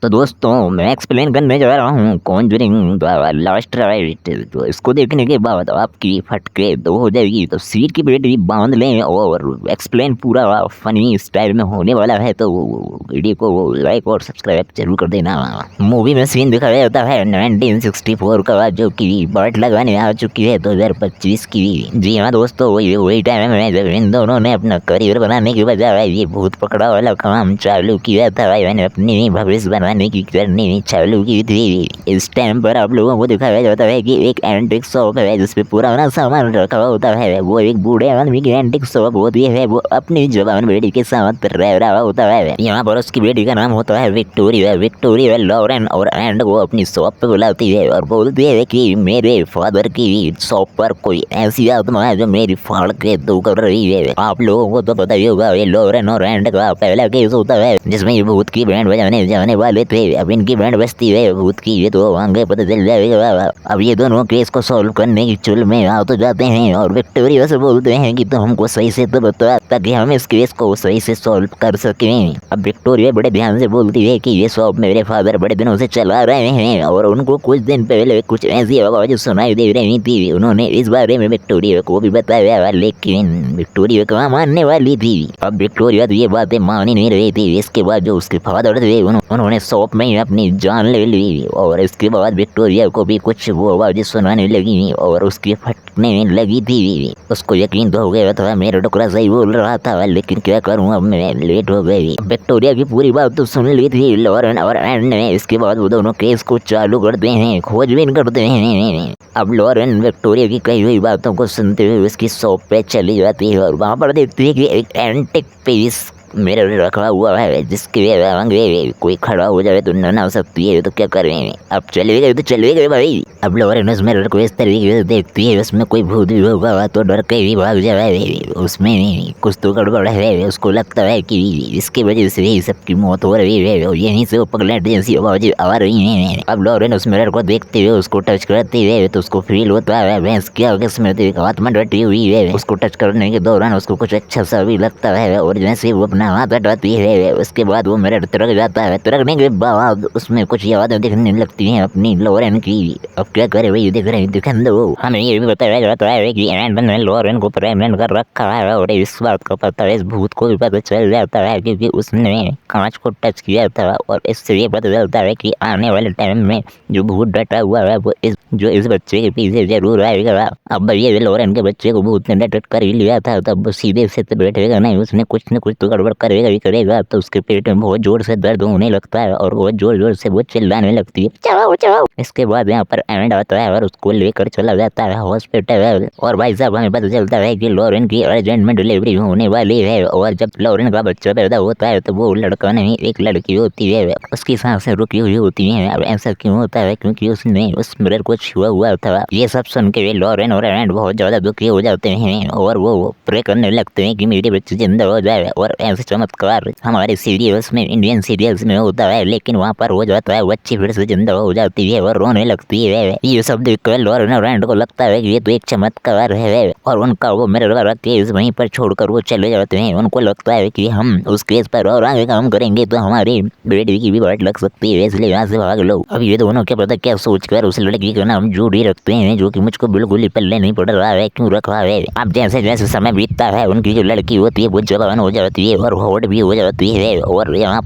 तो दोस्तों मैं एक्सप्लेन करने जा रहा हूँ कॉन्जरिंग लास्ट राइट। तो इसको देखने के बाद आपकी फटके दो हो जाएगी, तो सीट की बेटी बांध लें और एक्सप्लेन पूरा फनी स्टाइल में होने वाला है। तो वीडियो को लाइक और सब्सक्राइब जरूर कर देना। मूवी में सीन दिखाया जाता है 1964 का, जो कि बाट लगाने आ चुकी है 2025 की। जी हाँ दोस्तों, वही टाइम है जब इन दोनों ने अपना करियर बनाने की बजाय ये भूत पकड़ा वाला काम चालू किया था। भाई मैंने अपनी भविष्य बनाने की करनी चालू की थी। इस टाइम पर आप लोगों को दिखाया जाता है कि एक एंटिक शॉप है जिसपे पुराना सामान रखा हुआ होता है। वो एक बूढ़े आदमी की एंटिक शॉप होती है। वो अपनी जवान बेटी के साथ रह रहा होता है। यहाँ पर उसकी बेटी का नाम होता है विक्टोरिया। विक्टोरिया लॉरेन और एंड को अपनी शॉप पे बुलाती है और बोलती है कि मेरे फादर की शॉप पर कोई ऐसी आत्मा है जो मेरी फाड़ के दो कर रही है। आप लोगों को तो पता ही होगा, ये लॉरेन और एंड का पहला केस होता है जिसमें ये भूत की बैंड बजाने जाने वाले थे। अब इनकी बैंड बजती है भूत की, ये तो आगे पता चल जाएगा। अब ये दोनों केस को सॉल्व करने की चुल में आ तो जाते हैं और विक्टोरिया से बोलते हैं कि तुम हमको सही से तो बता, ताकि हम इस केस को सही से सॉल्व कर सकें। अब विक्टोरिया बड़े ध्यान से बोलती है कि ये शॉप मेरे फादर बड़े दिनों से चला रहे हैं और उनको कुछ दिन पहले कुछ ऐसी आवाज सुनाई दे रही थी। उन्होंने इस बारे में विक्टोरिया को भी बताया, लेकिन विक्टोरिया कहाँ मानने वाली थी। अब विक्टोरिया तो ये बातें मान ही नहीं रही थी। इसके बाद जो उसके फादर थे उन्होंने शॉप में ही अपनी जान ले ली और इसके बाद विक्टोरिया को भी कुछ वो आवाजें सुनाने लगी और उसकी फटने लगी थी। उसको यकीन तो हो गया था मेरा टुकड़ा सही बोल रहा था, लेकिन क्या करूँ, अब मैं लेट हो गई। विक्टोरिया की पूरी बात तो सुन ली थी लॉरेन और एंड ने। इसके बाद वो दोनों केस को चालू करते हैं, खोजबीन करते हैं। अब लॉरेन विक्टोरिया की कही हुई बातों को सुनते हुए उसकी शॉप पे चली जाती है और वहाँ पर देखती है कि एक एंटिक पीस मेरे रखा हुआ है जिसके आगे कोई खड़ा हो जाए तो न सकती है। तो क्या करें, अब चले गए तो चले गए भाई। अब लॉरेन उस मिरर को इस तरीके से देखती है, उसमें कोई भूत भी होगा तो डर के भी भाग जाए। उसमें कुछ तो गड़बड़ है। उसको लगता है कि इसकी वजह से ही सबकी मौत हो रही है और यहीं से वो पगलेट जैसी आवाजें आ रही हैं। अब लॉरेन उस मिरर को देखते हुए उसको टच करती है तो उसको फील होता है भैंस की आगे में एक हाथ में डटी हुई है। उसको टच करने के दौरान उसको कुछ अच्छा सा भी लगता है और जैसे वो अपना हाथ हटाती है उसके बाद वो मिरर तिरक जाता है। तिरकने के बाद उसमें कुछ यादें दिखने लगती हैं अपनी लॉरेन की। अब क्या करे भाई, दिख रही दिखन दो। हमें ये भी बताया जाता है कि एंड ने लॉरेन को प्रेग्नेंट कर रखा है और इस बात का पता है इस भूत को भी पता चल जाता है क्योंकि उसने कांच को टच किया था और इससे ये पता चलता है कि आने वाले टाइम में जो भूत डटा हुआ है वो इस बच्चे के पीछे जरूर आएगा। अब ये लॉरेन के बच्चे को भूत ने डिटेक्ट कर ही लिया था, तब वो सीधे से तो बैठेगा नहीं, उसने कुछ न कुछ तो गड़बड़ करेगा ही करेगा। तो उसके पेट में बहुत जोर से दर्द होने लगता है और बहुत जोर जोर से वो चिल्लाने लगती है बचाओ बचाओ। इसके बाद यहाँ पर एंड आता है और उसको लेकर चला जाता है हॉस्पिटल। और भाई साहब हमें पता चलता है कि लॉरेन की अर्जेंट में डिलीवरी होने वाली है और जब लॉरेन का बच्चा पैदा होता है तो वो लड़का नहीं एक लड़की होती है। उसकी सांसें रुकी हुई होती हैं। अब ऐसा क्यों होता है, क्योंकि उसने उस मिरर को छुआ हुआ था। ये सब सुन के लॉरेन और एंड बहुत ज्यादा दुखी हो जाते हैं और वो प्रे करने लगते हैं कि मेरे बच्चे जिंदा हो जाए। और ऐसे चमत्कार हमारे सीरियल्स में, इंडियन सीरियल्स में होता है, लेकिन वहाँ पर हो जाता है वो बच्ची फिर से जिंदा हो जाती है और रोने लगती है। ये सब देखकर लॉरेन और एंड को लगता है कि ये तो एक चमत्कार है और उनका वो मिरर वाला केस वहीं पर छोड़कर वो चले जाते हैं। उनको लगता है कि हम उस केस पर और आगे काम करेंगे तो हमारी बेटी की भी वाट लग सकती है, इसलिए यहाँ से भाग लो। अब ये दोनों क्या पता क्या सोचकर उस लड़की का नाम जूडी रखते हैं, जो कि मुझको बिल्कुल ही पल्ले नहीं पड़ रहा है क्यों रखा है। अब जैसे जैसे समय बीतता है उनकी जो लड़की होती है वो जवान हो जाती है और होड़ भी हो जाती है और यहाँ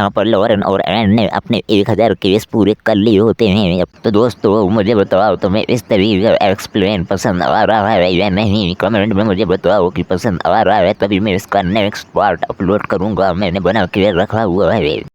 पर लॉरेन और एंड ने अपने 1000 केस पूरे कर लिए होते हैं। तो दोस्तों मुझे बताओ तुम्हें इस तरीके का एक्सप्लेन पसंद आ रहा है या नहीं, कमेंट में मुझे बताओ कि पसंद आ रहा है, तभी मैं इसका नेक्स्ट पार्ट अपलोड करूंगा। मैंने बना के रखा हुआ है।